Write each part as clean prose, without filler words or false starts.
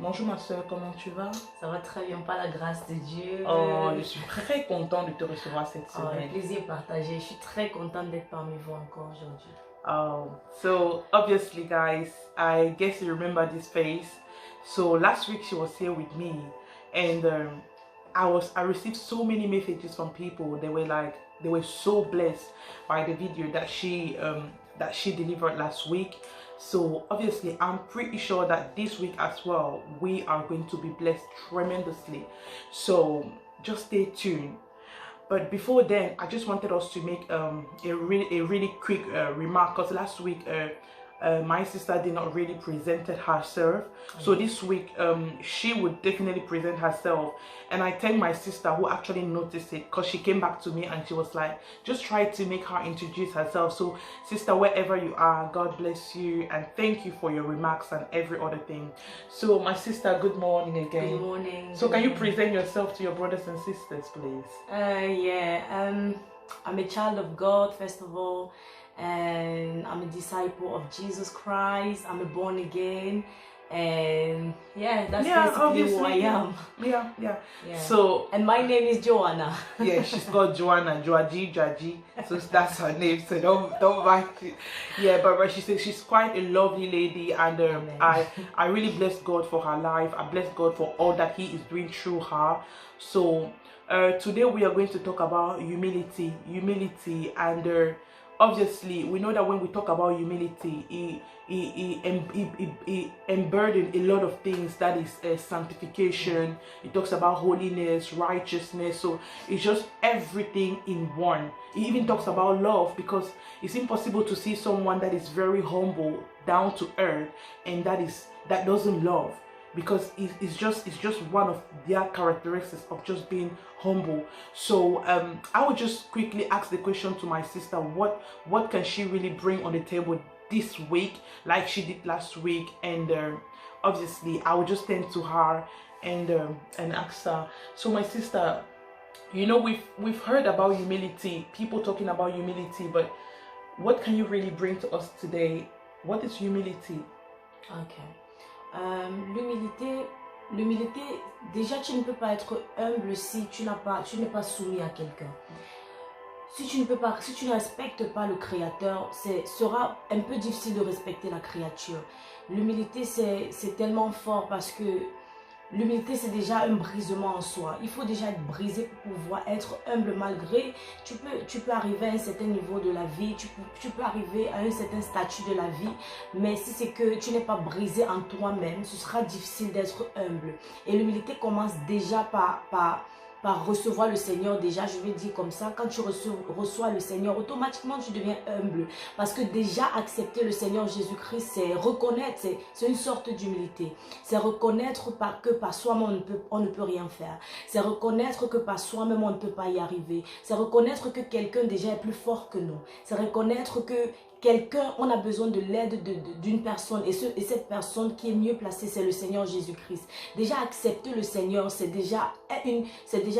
Bonjour ma soeur, comment tu vas? Ça va très bien, par la grâce de Dieu. Oh, je suis très content de te recevoir cette Un semaine. plaisir partagé. Je suis très contente d'être parmi vous encore aujourd'hui. So obviously guys, I guess you remember this face. So last week she was here with me, and I received so many messages from people. They were so blessed by the video that she delivered last week. So obviously I'm pretty sure that this week as well we are going to be blessed tremendously. So just stay tuned. But before then, I just wanted us to make a really quick remark, because last week my sister did not really present herself. So this week she would definitely present herself, and I thank my sister who actually noticed it, because she came back to me and she was like, just try to make her introduce herself. So sister, wherever you are, God bless you and thank you for your remarks and every other thing. So my sister, good morning again. Good morning. So can you present yourself to your brothers and sisters, please? I'm a child of God, first of all, and I'm a disciple of Jesus Christ. I'm a born again, and that's basically who I am. Yeah. So, and my name is Joanna. Yeah, she's called Joanna, Joaji. So that's her name. So don't mind it. Yeah, but she says she's quite a lovely lady, and I really bless God for her life. I bless God for all that He is doing through her. So today we are going to talk about humility, and obviously we know that when we talk about humility, it emburden a lot of things. That is sanctification. It talks about holiness, righteousness. So it's just everything in one. It even talks about love, because it's impossible to see someone that is very humble, down to earth, and that doesn't love, because it's just one of their characteristics of just being humble. So I would just quickly ask the question to my sister, what can she really bring on the table this week like she did last week? And obviously I would just turn to her and ask her. So my sister, you know, we've heard about humility, people talking about humility, but what can you really bring to us today? What is humility? L'humilité, déjà tu ne peux pas être humble si tu n'es pas soumis à quelqu'un. Si tu ne respectes pas le Créateur, sera un peu difficile de respecter la créature. L'humilité, c'est tellement fort, parce que l'humilité, c'est déjà un brisement en soi. Il faut déjà être brisé pour pouvoir être humble. Malgré, tu peux arriver à un certain niveau de la vie, tu peux arriver à un certain statut de la vie, mais si c'est que tu n'es pas brisé en toi-même, ce sera difficile d'être humble. Et l'humilité commence déjà par recevoir le Seigneur. Déjà, je vais dire comme ça, quand tu reçois le Seigneur, automatiquement tu deviens humble, parce que déjà accepter le Seigneur Jésus-Christ, c'est reconnaître, c'est une sorte d'humilité. C'est reconnaître que par soi-même on ne peut rien faire. C'est reconnaître que par soi-même on ne peut pas y arriver. C'est reconnaître que quelqu'un déjà est plus fort que nous. C'est reconnaître que quelqu'un, on a besoin de l'aide d'une personne, et cette personne qui est mieux placée, c'est le Seigneur Jésus-Christ. Déjà accepter le Seigneur, c'est déjà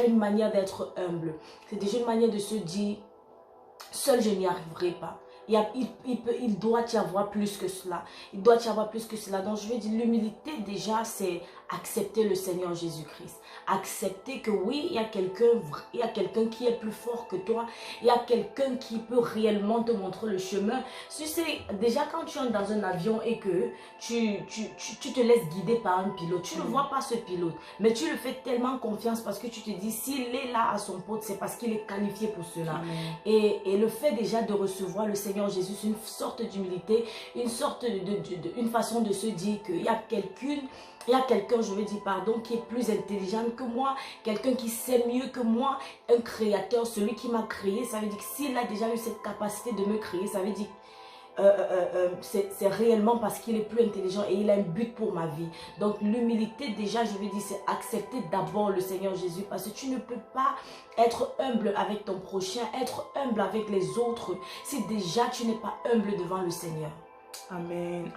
une manière d'être humble. C'est déjà une manière de se dire, seul je n'y arriverai pas. Il doit y avoir plus que cela. Il doit y avoir plus que cela. Donc je vais dire, l'humilité déjà, c'est accepter le Seigneur Jésus-Christ. Accepter que oui, il y a quelqu'un qui est plus fort que toi. Il y a quelqu'un qui peut réellement te montrer le chemin. Tu sais, déjà quand tu entres dans un avion et que tu te laisses guider par un pilote, tu ne vois pas ce pilote, mais tu le fais tellement confiance, parce que tu te dis, s'il est là à son poste, c'est parce qu'il est qualifié pour cela. Et le fait déjà de recevoir le Seigneur Jésus, c'est une sorte d'humilité, une façon de se dire qu'il y a quelqu'un, je veux dire, qui est plus intelligent que moi, quelqu'un qui sait mieux que moi, un créateur, celui qui m'a créé. Ça veut dire que s'il a déjà eu cette capacité de me créer, ça veut dire c'est réellement parce qu'il est plus intelligent et il a un but pour ma vie. Donc l'humilité, déjà, je veux dire, c'est accepter d'abord le Seigneur Jésus, parce que tu ne peux pas être humble avec ton prochain, être humble avec les autres, si déjà tu n'es pas humble devant le Seigneur. Amen.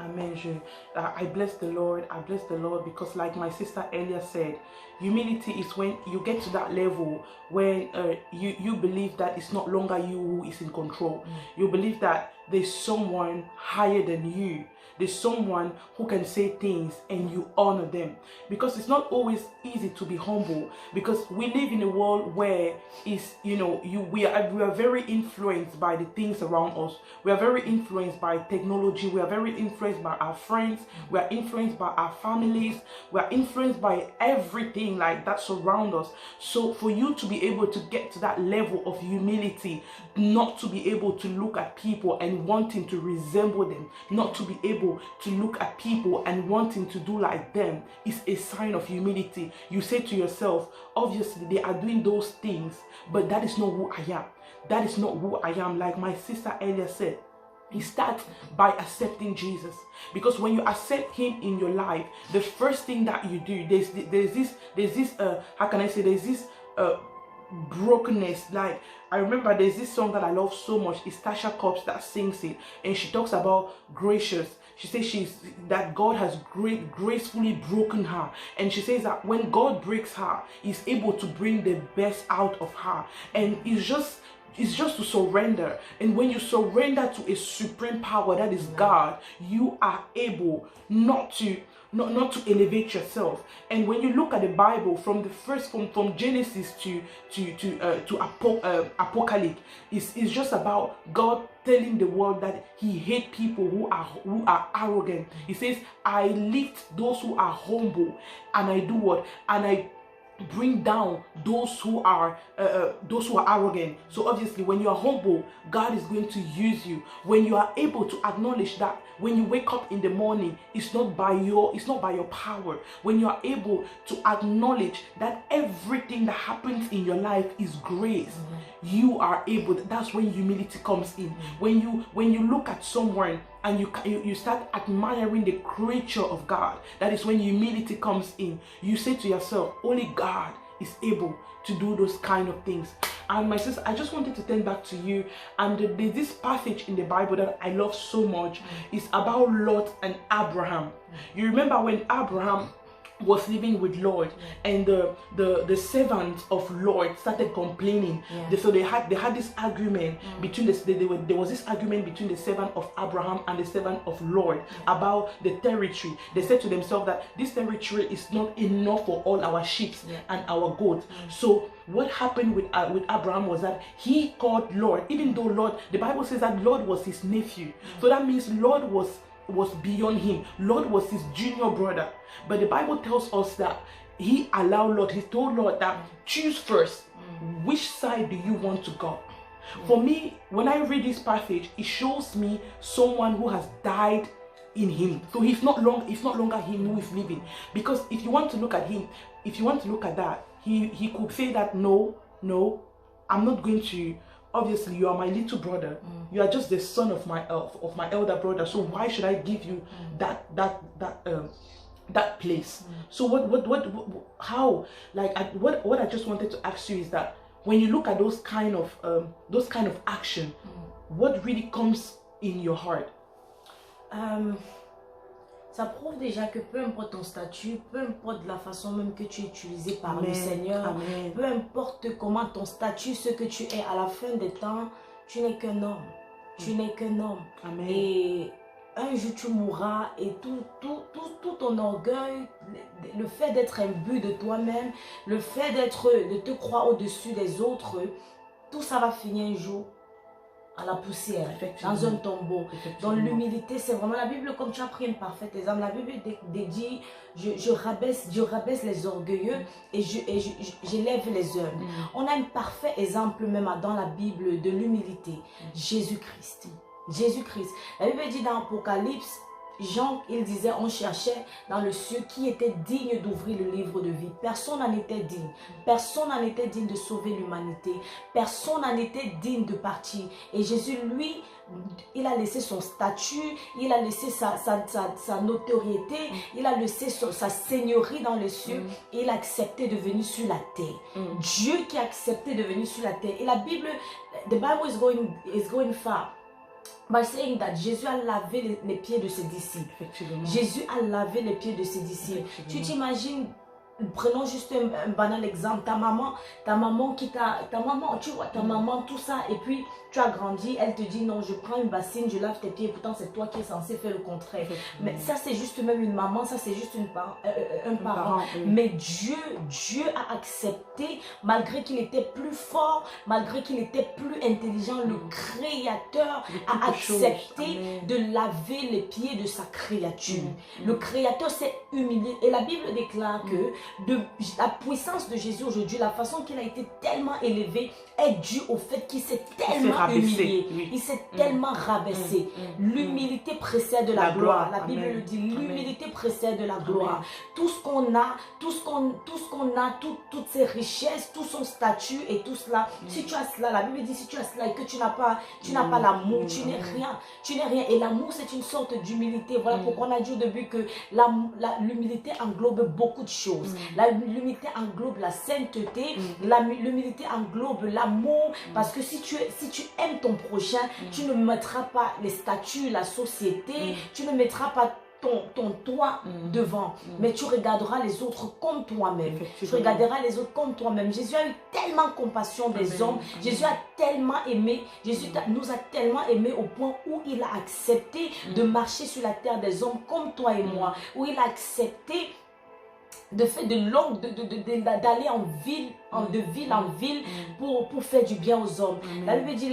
I bless the Lord. I bless the Lord, because like my sister earlier said, humility is when you get to that level when you believe that it's not longer you who is in control. You believe that there's someone higher than you. there's someone who can say things and you honor them. Because it's not always easy to be humble, because we live in a world where we are very influenced by the things around us. We are very influenced by technology. We are very influenced by our friends. We are influenced by our families. We are influenced by everything like that surround us. So for you to be able to get to that level of humility, not to be able to look at people and wanting to resemble them, not to be able to look at people and wanting to do like them, is a sign of humility. You say to yourself, obviously they are doing those things, but that is not who I am. That is not who I am. Like my sister earlier said, it starts by accepting Jesus. Because when you accept him in your life, the first thing that you do, there's this how can I say, there's this brokenness. Like, I remember there's this song that I love so much. It's Tasha Cobbs that sings it, and she talks about gracious. She says that God has gracefully broken her, and she says that when God breaks her, he's able to bring the best out of her. And it's just to surrender. And when you surrender to a supreme power that is God, you are able not to elevate yourself. And when you look at the Bible, from Genesis to Apocalypse, it's just about God telling the world that he hates people who are arrogant. He says, I lift those who are humble, and I do what? And I bring down those who are arrogant. So obviously, when you are humble, God is going to use you. When you are able to acknowledge that when you wake up in the morning, it's not by your power. When you are able to acknowledge that everything that happens in your life is grace, you are able. That's when humility comes in. When you look at someone and you start admiring the creature of God, that is when humility comes in. You say to yourself, only God is able to do those kind of things. And my sister, I just wanted to turn back to you, and there's this passage in the Bible that I love so much. It's about Lot and Abraham. You remember when Abraham was living with Lord, and the servants of Lord started complaining. So they had this argument between there was this argument between the servant of Abraham and the servant of Lord about the territory. They said to themselves that this territory is not enough for all our sheep and our goats. So what happened with Abraham was that he called Lord, even though Lord, the Bible says that Lord was his nephew. So that means Lord was beyond him. Lord was his junior brother. But the Bible tells us that he allowed Lord, he told Lord that choose first, which side do you want to go? For me, when I read this passage, it shows me someone who has died in him. So it's not longer him who is living. Because if you want to look at him, if you want to look at that, he could say that no, I'm not going to. Obviously, you are my little brother. You are just the son of my elder brother. So why should I give you that place? So what I just wanted to ask you is that when you look at those kind of action, what really comes in your heart? Ça prouve déjà que peu importe ton statut, peu importe la façon même que tu es utilisé par le Seigneur, peu importe comment ton statut, ce que tu es à la fin des temps, tu n'es qu'un homme. Tu n'es qu'un homme. Amen. Et un jour tu mourras, et tout ton orgueil, le fait d'être imbu de toi-même, le fait de te croire au-dessus des autres, tout ça va finir un jour à la poussière, dans un tombeau. Dans l'humilité, c'est vraiment la Bible, comme tu as pris un parfait exemple, la Bible dit, je rabaisse les orgueilleux et j'élève les humbles. On a un parfait exemple même dans la Bible de l'humilité, Jésus-Christ. Jésus-Christ. La Bible dit dans Apocalypse, Jean, il disait, on cherchait dans le ciel qui était digne d'ouvrir le livre de vie. Personne n'en était digne. Personne n'en était digne de sauver l'humanité. Personne n'en était digne de partir. Et Jésus, lui, il a laissé son statut, il a laissé sa notoriété, il a laissé sa seigneurie dans les cieux, et il a accepté de venir sur la terre. Dieu qui a accepté de venir sur la terre. Et la Bible, the Bible is going far by saying that Jésus a lavé les pieds de ses disciples. Jésus a lavé les pieds de ses disciples. Tu t'imagines Prenons juste un banal exemple, ta maman tu vois, ta maman, tout ça, et puis tu as grandi, elle te dit non, je prends une bassine, je lave tes pieds, pourtant c'est toi qui es censé faire le contraire. Mais ça c'est juste même une maman, ça c'est juste un parent. Mais Dieu a accepté, malgré qu'il était plus fort, malgré qu'il était plus intelligent, le Créateur a accepté de laver les pieds de sa créature. Le Créateur s'est humilié, et la Bible déclare que la puissance de Jésus aujourd'hui, la façon qu'il a été tellement élevé est due au fait qu'il s'est tellement humilié, il s'est tellement rabaissé. L'humilité précède la gloire. La Bible le dit, l'humilité précède la gloire. Tout ce qu'on a, toutes ses richesses, tout son statut et tout cela, si tu as cela, la Bible dit, si tu as cela et que tu n'as pas l'amour, tu n'es rien. Et l'amour, c'est une sorte d'humilité. Voilà pourquoi on a dit au début que l'humilité englobe beaucoup de choses. L'humilité englobe la sainteté, l'humilité englobe l'amour, parce que si tu aimes ton prochain, tu ne mettras pas les statuts, la société, tu ne mettras pas ton toi devant, mais tu regarderas les autres comme toi-même. Tu regarderas les autres comme toi-même. Jésus a eu tellement compassion des hommes. Jésus a tellement aimé. Jésus nous a tellement aimés au point où il a accepté de marcher sur la terre des hommes comme toi et moi, où il a accepté d'aller de ville en ville pour faire du bien aux hommes. La Bible dit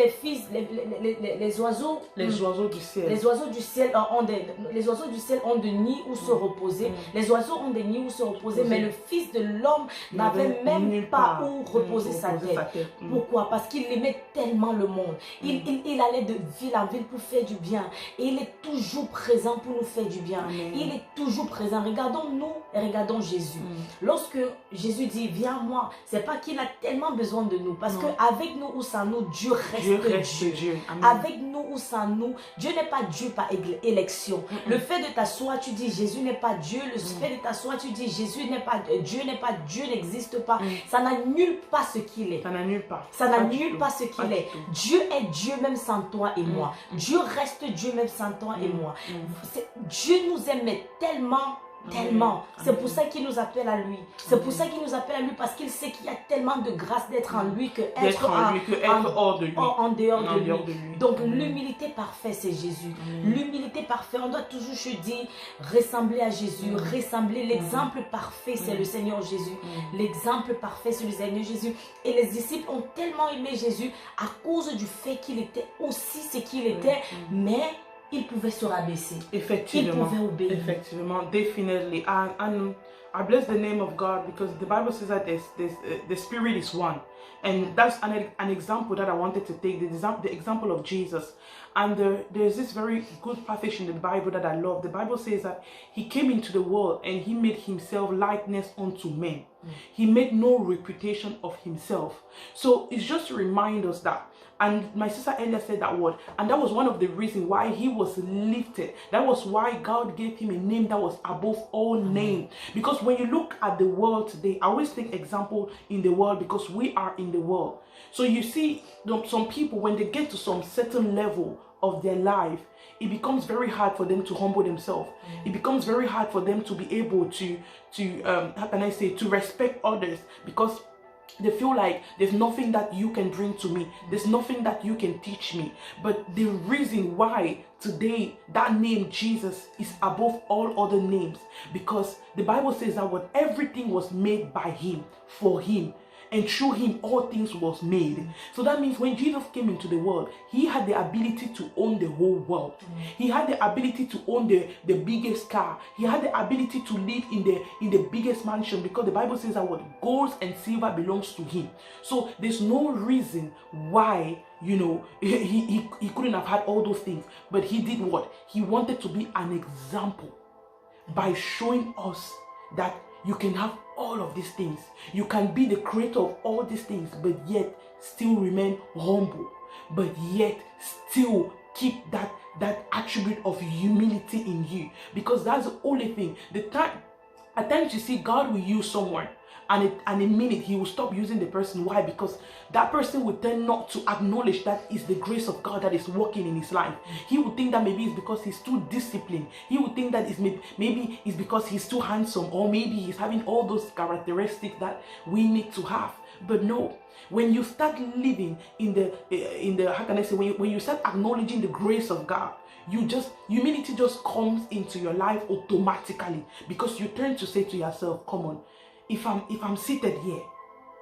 les oiseaux du ciel. Les oiseaux du ciel ont des nids où se reposer. Les oiseaux ont des nids où se reposer, mais le Fils de l'homme n'avait même pas où reposer sa tête. Pourquoi? Parce qu'il aimait tellement le monde. Il allait de ville en ville pour faire du bien. Et il est toujours présent pour nous faire du bien. Il est toujours présent. Regardons-nous et regardons Jésus. Lorsque Jésus dit viens à moi, c'est pas qu'il a tellement besoin de nous, parce que avec nous ou sans nous, Dieu reste Dieu. Avec nous ou sans nous, Dieu n'est pas Dieu par élection. Le fait de t'asseoir, tu dis Jésus n'est pas Dieu. Le fait de t'asseoir, tu dis Jésus n'est pas Dieu, Dieu n'existe pas. Ça n'annule pas ce qu'il est. Ça n'annule pas ce qu'il est. Dieu est Dieu même sans toi et moi. Dieu reste Dieu même sans toi et moi. Dieu nous aimait tellement. C'est pour ça qu'il nous appelle à lui. C'est pour ça qu'il nous appelle à lui, parce qu'il sait qu'il y a tellement de grâce d'être en lui que être hors de lui. En dehors de lui. Donc l'humilité parfaite, c'est Jésus. L'humilité parfaite, on doit toujours se dire ressembler à Jésus, ressembler. L'exemple parfait, c'est le Seigneur Jésus. L'exemple parfait, c'est le Seigneur Jésus. Et les disciples ont tellement aimé Jésus à cause du fait qu'il était aussi ce qu'il était, mais il pouvait se rabaisser. Effectivement. Il pouvait obéir. Effectivement, definitely. And I bless the name of God, because the Bible says that the Spirit is one. And that's an example that I wanted to take, the example of Jesus. And there's this very good passage in the Bible that I love. The Bible says that he came into the world and he made himself likeness unto men. He made no reputation of himself. So it's just to remind us that. And my sister Elia said that word, and that was one of the reasons why he was lifted. That was why God gave him a name that was above all names. Because when you look at the world today, I always take example in the world, because we are in the world. So you see some people, when they get to some certain level of their life, it becomes very hard for them to humble themselves. It becomes very hard for them to be able to how can I say, to respect others, because they feel like there's nothing that you can bring to me. There's nothing that you can teach me. But the reason why today that name Jesus is above all other names, because the Bible says that everything was made by him, for him, and through him all things was made. So that means when Jesus came into the world, he had the ability to own the whole world. He had the ability to own the biggest car. He had the ability to live in the biggest mansion, because the Bible says that gold and silver belongs to him. So there's no reason why, you know, he couldn't have had all those things. But he did what? He wanted to be an example by showing us that you can have all of these things. You can be the creator of all these things, but yet still remain humble. But yet still keep that attribute of humility in you. Because that's the only thing. At times you see God will use someone, and a minute he will stop using the person. Why? Because that person will tend not to acknowledge that it's the grace of God that is working in his life. He would think that maybe it's because he's too disciplined. He would think that maybe it's because he's too handsome, or maybe he's having all those characteristics that we need to have. But no, when you start living in the how can I say, when you start acknowledging the grace of God, humility just comes into your life automatically, because you turn to say to yourself, come on, if I'm seated here,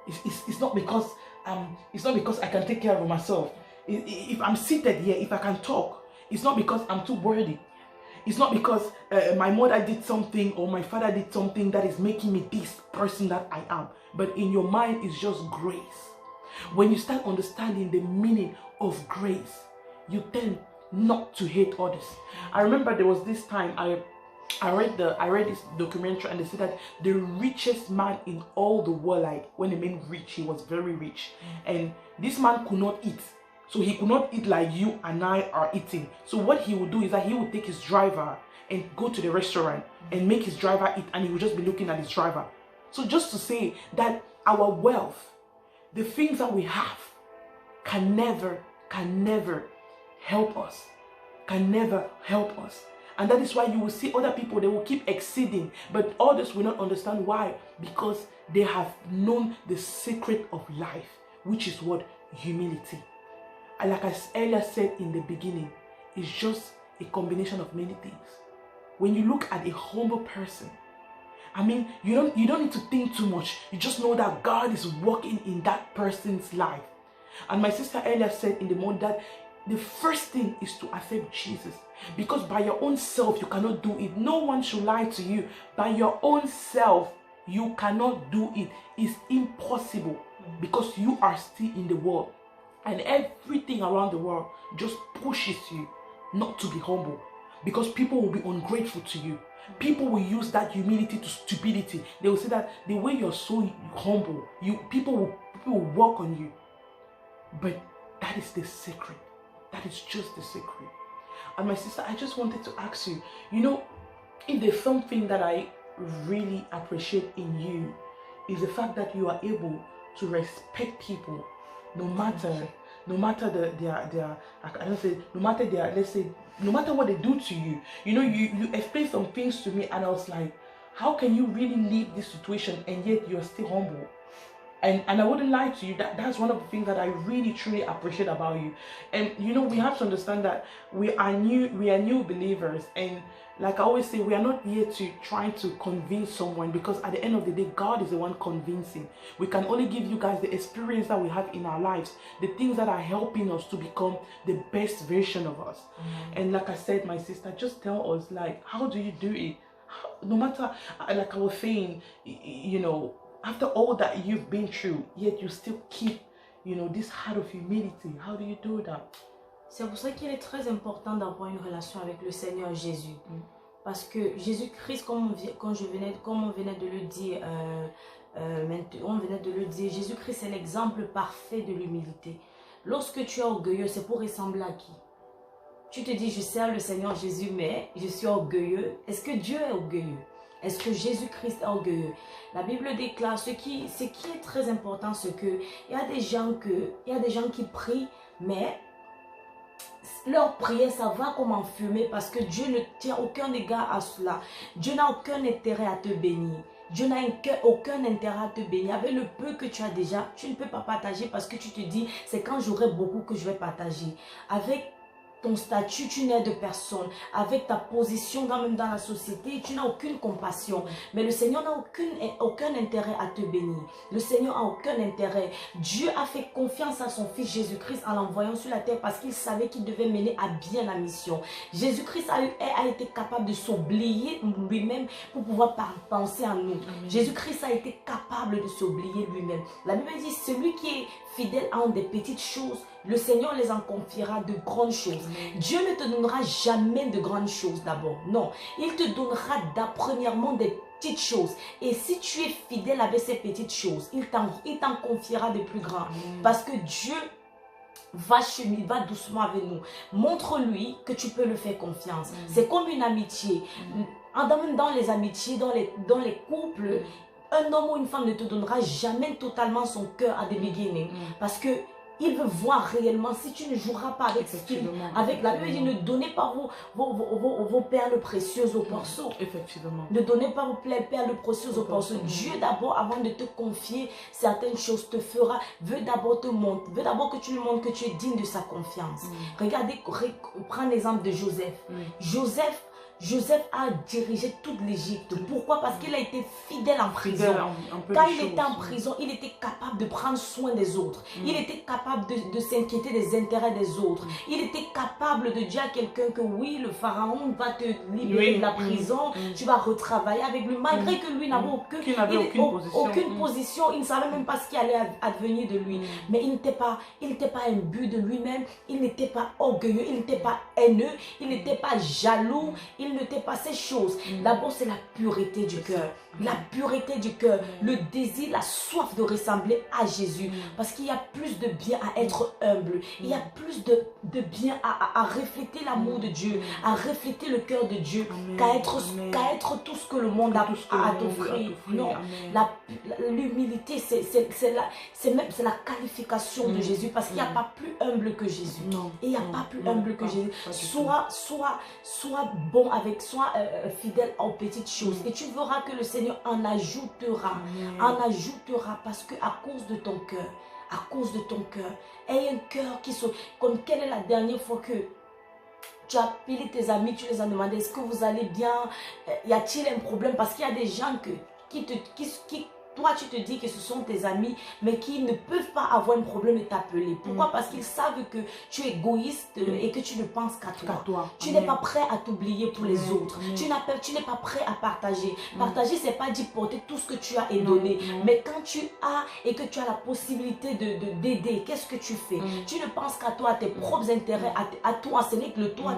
it's not because I can take care of myself. If I'm seated here, if I can talk, it's not because I'm too worthy. It's not because my mother did something or my father did something that is making me this person that I am. But in your mind, it's just grace. When you start understanding the meaning of grace, you tend not to hate others. I remember there was this time I read this documentary, and they said that the richest man in all the world, like when they mean rich, he was very rich, and this man could not eat. So he could not eat like you and I are eating. So what he would do is that he would take his driver and go to the restaurant and make his driver eat, and he would just be looking at his driver. So just to say that our wealth, the things that we have, can never help us. Can never help us. And that is why you will see other people, they will keep exceeding, but others will not understand why. Because they have known the secret of life, which is what? Humility. And like I earlier said in the beginning, it's just a combination of many things. When you look at a humble person, I mean, you don't need to think too much. You just know that God is working in that person's life. And my sister earlier said in the morning that the first thing is to accept Jesus. Because by your own self, you cannot do it. No one should lie to you. By your own self, you cannot do it. It's impossible, because you are still in the world. And everything around the world just pushes you not to be humble, because people will be ungrateful to you. People will use that humility to stupidity. They will say that the way you're so humble, people will work on you. But that is the secret. That is just the secret. And my sister, I just wanted to ask you, if there's something that I really appreciate in you, is the fact that you are able to respect people, no matter what they do to you. You explained some things to me, and I was like, how can you really leave this situation and yet you're still humble? And I wouldn't lie to you, that's one of the things that I really truly appreciate about you. And we have to understand that we are new believers, and like I always say, we are not here to try to convince someone, because at the end of the day, God is the one convincing. We can only give you guys the experience that we have in our lives, the things that are helping us to become the best version of us. And like I said, my sister, just tell us, like, how do you do it? No matter, like I was saying, after all that you've been through, yet you still keep, this heart of humility. How do you do that? C'est pour ça qu'il est très important d'avoir une relation avec le Seigneur Jésus. Parce que Jésus-Christ, comme on venait de le dire, Jésus-Christ est l'exemple parfait de l'humilité. Lorsque tu es orgueilleux, c'est pour ressembler à qui? Tu te dis, je sers le Seigneur Jésus, mais je suis orgueilleux. Est-ce que Dieu est orgueilleux? Est-ce que Jésus-Christ est orgueilleux? La Bible déclare, ce qui est très important, c'est que il y a des gens qui prient, mais leur prière, ça va comme en fumée, parce que Dieu ne tient aucun égard à cela. Dieu n'a aucun intérêt à te bénir. Dieu n'a aucun intérêt à te bénir. Avec le peu que tu as déjà, tu ne peux pas partager, parce que tu te dis, c'est quand j'aurai beaucoup que je vais partager. Avec ton statut, tu n'aides personne. Avec ta position même dans la société, tu n'as aucune compassion. Mais le Seigneur n'a aucun intérêt à te bénir. Le Seigneur n'a aucun intérêt. Dieu a fait confiance à son Fils Jésus-Christ en l'envoyant sur la terre, parce qu'il savait qu'il devait mener à bien la mission. Jésus-Christ a été capable de s'oublier lui-même pour pouvoir penser à nous. Jésus-Christ a été capable de s'oublier lui-même. La Bible dit, celui qui est fidèle à des petites choses, le Seigneur les en confiera de grandes choses. Dieu ne te donnera jamais de grandes choses d'abord. Non, il te donnera premièrement des petites choses. Et si tu es fidèle avec ces petites choses, il t'en confiera de plus grands. Parce que Dieu va doucement avec nous. Montre-lui que tu peux lui faire confiance. C'est comme une amitié. Dans les amitiés, dans les couples, un homme ou une femme ne te donnera jamais totalement son cœur à the beginning. Parce que il veut voir réellement si tu ne joueras pas avec avec la Bible dit ne donnez pas vos perles précieuses au porceau. Effectivement. Ne donnez pas vos perles précieuses au porceau. Dieu d'abord, avant de te confier certaines choses, veut d'abord te montrer, veut d'abord que tu lui montres que tu es digne de sa confiance. Regardez, prends l'exemple de Joseph. Joseph a dirigé toute l'Égypte. Pourquoi? Parce qu'il a été fidèle en prison. Quand il était en prison, il était capable de prendre soin des autres. Il était capable de s'inquiéter des intérêts des autres. Il était capable de dire à quelqu'un que oui, le pharaon va te libérer de la prison. Tu vas retravailler avec lui. Malgré que lui n'avait aucune position. Il ne savait même pas ce qui allait advenir de lui. Mais il n'était pas imbu de lui-même. Il n'était pas orgueilleux. Il n'était pas haineux. Il n'était pas jaloux. Il n'était pas ces choses. D'abord, c'est la pureté du cœur. La pureté du cœur. Le désir, la soif de ressembler à Jésus. Parce qu'il y a plus de bien à être humble. Il y a plus de bien à refléter l'amour de Dieu. À refléter le cœur de Dieu. Qu'à être tout ce que le monde a à t'offrir. Non. L'humilité, c'est la qualification de Jésus. Parce qu'il n'y a pas plus humble que Jésus. Et il n'y a pas plus humble que Jésus. Sois bon avec, sois fidèle aux petites choses. Et tu verras que le Seigneur en ajoutera. Parce que à cause de ton cœur, aie un cœur qui se... Comme quelle est la dernière fois que tu as appelé tes amis, tu les as demandé, est-ce que vous allez bien? Y a-t-il un problème? Parce qu'il y a des gens qui toi, tu te dis que ce sont tes amis, mais qui ne peuvent pas avoir un problème et t'appeler. Pourquoi? Parce qu'ils savent que tu es égoïste et que tu ne penses qu'à toi. Tu n'es pas prêt à t'oublier pour les autres. Tu n'es pas prêt à partager. Partager, c'est pas dire porter tout ce que tu as et donner. Mais quand tu as et que tu as la possibilité d'aider, qu'est-ce que tu fais? Tu ne penses qu'à toi, à tes propres intérêts, à toi. Ce n'est que le toi.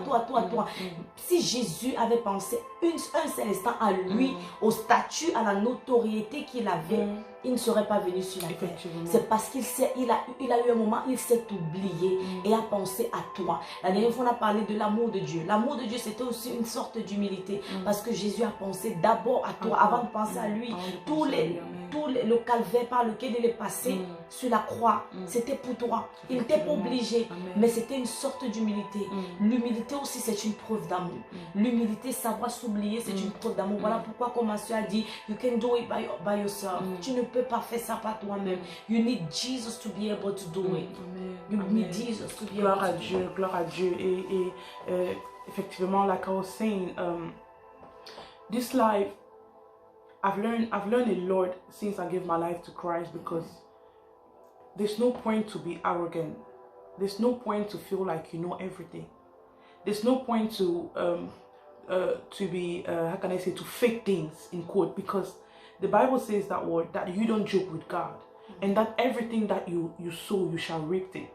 Si Jésus avait pensé un seul instant à lui, au statut, à la notoriété qu'il avait, il ne serait pas venu sur la terre. C'est parce qu'il a eu un moment, il s'est oublié et a pensé à toi. La dernière fois, on a parlé de l'amour de Dieu. L'amour de Dieu, c'était aussi une sorte d'humilité. Parce que Jésus a pensé d'abord à toi, avant de penser à lui. Le calvaire par lequel il est passé sur la croix, c'était pour toi. Il n'était pas obligé, mais c'était une sorte d'humilité. L'humilité aussi, c'est une preuve d'amour. L'humilité, savoir s'oublier, c'est une preuve d'amour. Voilà pourquoi, comme Mathieu a dit, you can do it by yourself. Tu ne peux pas faire ça par toi-même. You need Jesus to be able to do it. You need Jesus to be able to do it. Gloire à Dieu. Et effectivement, like I was saying, this life, I've learned a lot since I gave my life to Christ, because there's no point to be arrogant. There's no point to feel like you know everything. There's no point to be how can I say, to fake things in quote, because the Bible says that you don't joke with God, and that everything that you sow, you shall reap it.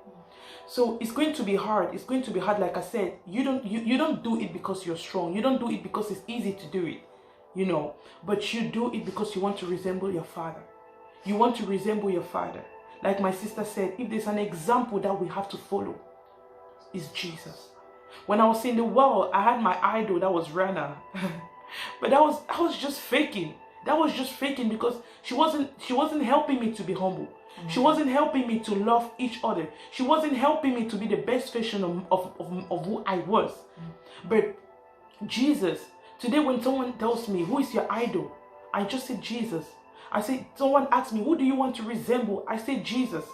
So it's going to be hard. It's going to be hard. Like I said, you don't do it because you're strong. You don't do it because it's easy to do it, you know. But you do it because you want to resemble your Father. You want to resemble your Father. Like my sister said, if there's an example that we have to follow, it's Jesus. When I was in the world, I had my idol, that was Rana. But I was just faking. That was just faking, because she wasn't helping me to be humble. She wasn't helping me to love each other. She wasn't helping me to be the best version of who I was. But Jesus, today when someone tells me, who is your idol? I just say Jesus. I say, someone asks me, who do you want to resemble? I say Jesus.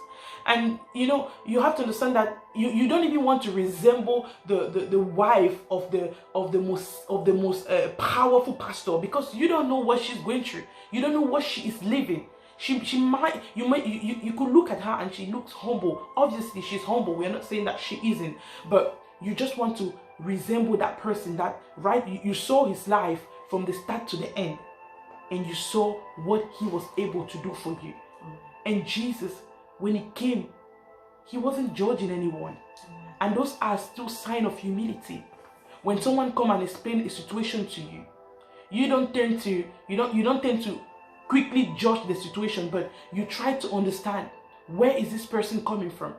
And you know, you have to understand that you don't even want to resemble the wife of the most powerful pastor, because you don't know what she's going through. You don't know what she is living. You could look at her and she looks humble. Obviously she's humble. We're not saying that she isn't, but you just want to resemble that person, that you saw his life from the start to the end, and you saw what he was able to do for you. And Jesus, when he came, he wasn't judging anyone. And those are still signs of humility. When someone come and explain a situation to you, you don't tend to quickly judge the situation, but you try to understand, where is this person coming from?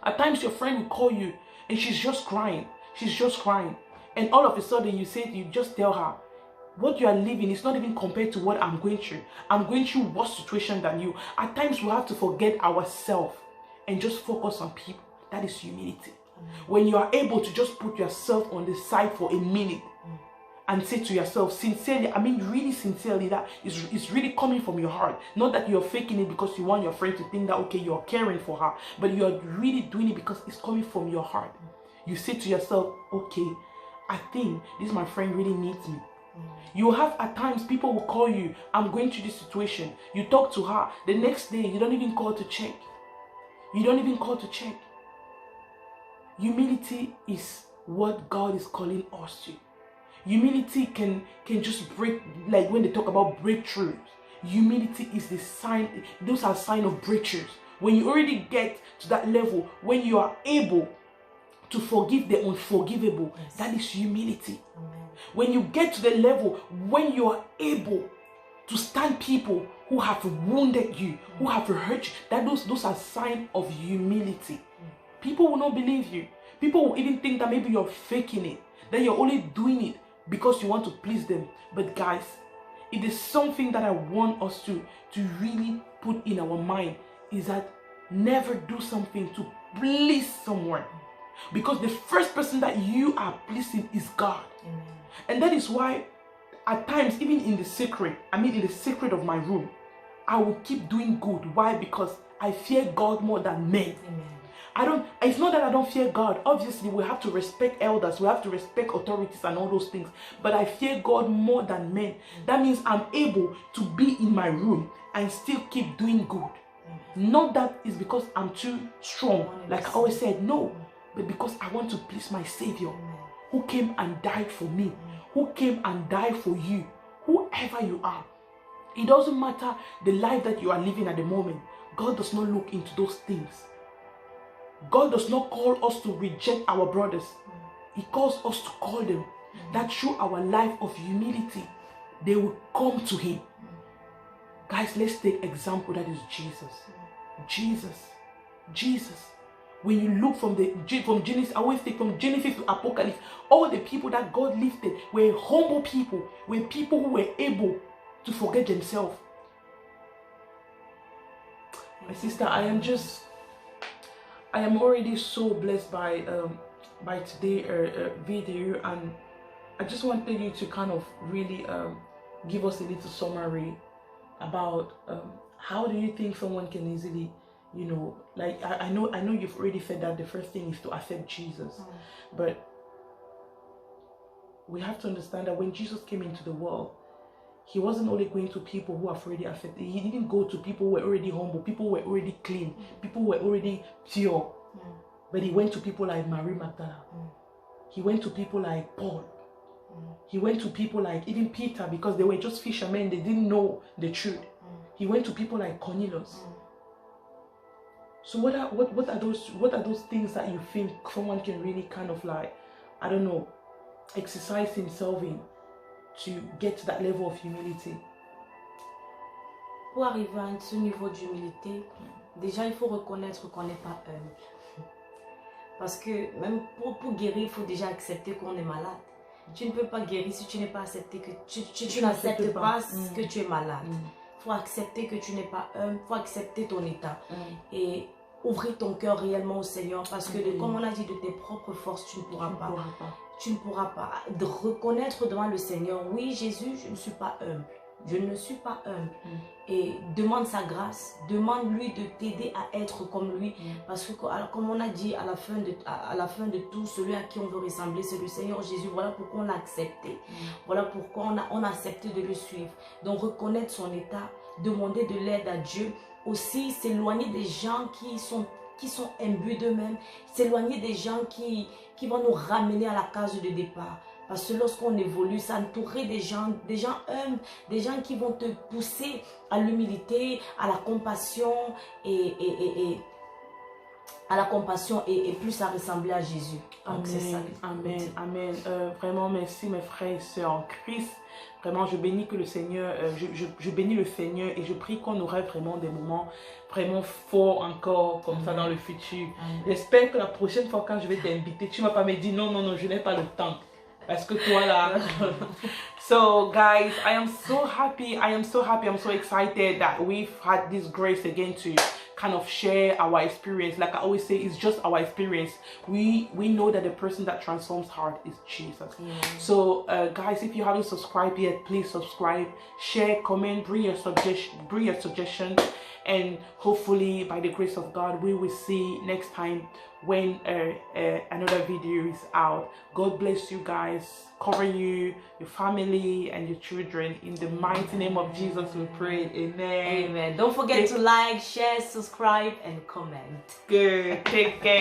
At times your friend will call you and she's just crying. And all of a sudden you just tell her, what you are living is not even compared to what I'm going through. I'm going through worse situation than you. At times we have to forget ourselves and just focus on people. That is humility. When you are able to just put yourself on the side for a minute and say to yourself sincerely, I mean really sincerely, that is really coming from your heart. Not that you're faking it because you want your friend to think that, okay, you're caring for her, but you're really doing it because it's coming from your heart. You say to yourself, okay, I think this my friend really needs me. You have at times people will call you, I'm going through this situation. You talk to her. The next day, you don't even call to check. You don't even call to check. Humility is what God is calling us to. Humility can just break, like when they talk about breakthroughs. Humility is the sign, those are signs of breakthroughs. When you already get to that level, when you are able to forgive the unforgivable, yes, that is humility. Amen. When you get to the level when you are able to stand people who have wounded you, who have hurt you, that those are signs of humility. People will not believe you. People will even think that maybe you're faking it, that you're only doing it because you want to please them. But guys, it is something that I want us to really put in our mind, is that never do something to please someone, because the first person that you are pleasing is God. Amen. And that is why at times, even in the secret, in the secret of my room, I will keep doing good. Why? Because I fear God more than men. Amen. It's not that I don't fear God. Obviously, we have to respect elders. We have to respect authorities and all those things. But I fear God more than men. That means I'm able to be in my room and still keep doing good. Not that it's because I'm too strong, like I always said, no. But because I want to please my Savior, who came and died for me, who came and died for you, whoever you are. It doesn't matter the life that you are living at the moment. God does not look into those things. God does not call us to reject our brothers. He calls us to call them. That through our life of humility, they will come to Him. Guys, let's take example, that is Jesus. Jesus. When you look from Genesis, I always take from Genesis to Apocalypse, all the people that God lifted were humble people, were people who were able to forget themselves. My sister, I am already so blessed by today's video, and I just wanted you to kind of really give us a little summary about how do you think someone can easily, like I know you've already said that the first thing is to accept Jesus, but we have to understand that when Jesus came into the world, He wasn't only going to people who have already accepted. He didn't go to people who were already humble, people who were already clean, people who were already pure. But He went to people like Mary Magdalene. He went to people like Paul. He went to people like even Peter, because they were just fishermen. They didn't know the truth. He went to people like Cornelius. So what are those things that you think someone can really kind of like, I don't know, exercise himself in to get to that level of humility? Pour arriver à ce niveau d'humilité, déjà il faut reconnaître qu'on n'est pas humble. Parce que même pour guérir, il faut déjà accepter qu'on est malade. Tu ne peux pas guérir si tu n'es pas accepté, que tu n'acceptes pas que tu es malade. Il faut accepter que tu n'es pas humble, il faut accepter ton état. Et ouvrir ton cœur réellement au Seigneur, parce que comme on a dit, de tes propres forces, tu ne pourras pas. Tu ne pourras pas. De reconnaître devant le Seigneur, oui Jésus, je ne suis pas humble. Je ne suis pas humble. Et demande sa grâce, demande-lui de t'aider à être comme lui. Parce que comme on a dit à la fin de tout, celui à qui on veut ressembler, c'est le Seigneur Jésus. Voilà pourquoi on a accepté. Voilà pourquoi on a accepté de le suivre. Donc reconnaître son état, demander de l'aide à Dieu. Aussi s'éloigner des gens qui sont imbus d'eux-mêmes, s'éloigner des gens qui vont nous ramener à la case de départ. Parce que lorsqu'on évolue, s'entourer des gens humbles, des gens qui vont te pousser à l'humilité, à la compassion et plus à ressembler à Jésus. Donc c'est ça. Amen. Vraiment, merci mes frères et sœurs en Christ. Vraiment, je bénis que le Seigneur, je bénis le Seigneur, et je prie qu'on aurait vraiment des moments vraiment forts encore comme ça dans le futur. J'espère que la prochaine fois quand je vais t'inviter, tu ne vas pas me dire non, je n'ai pas le temps. Parce que toi là, So guys, I am so happy. I'm so excited that we've had this grace again to kind of share our experience. Like I always say, it's just our experience. We know that the person that transforms heart is Jesus. So guys, if you haven't subscribed yet, please subscribe, share, comment, bring your suggestions, and hopefully by the grace of God we will see next time when another video is out. God bless you guys, cover you, your family and your children, in the mighty name of Jesus we pray. Amen. Amen. Don't forget to like, share, subscribe and comment. Good. Take care.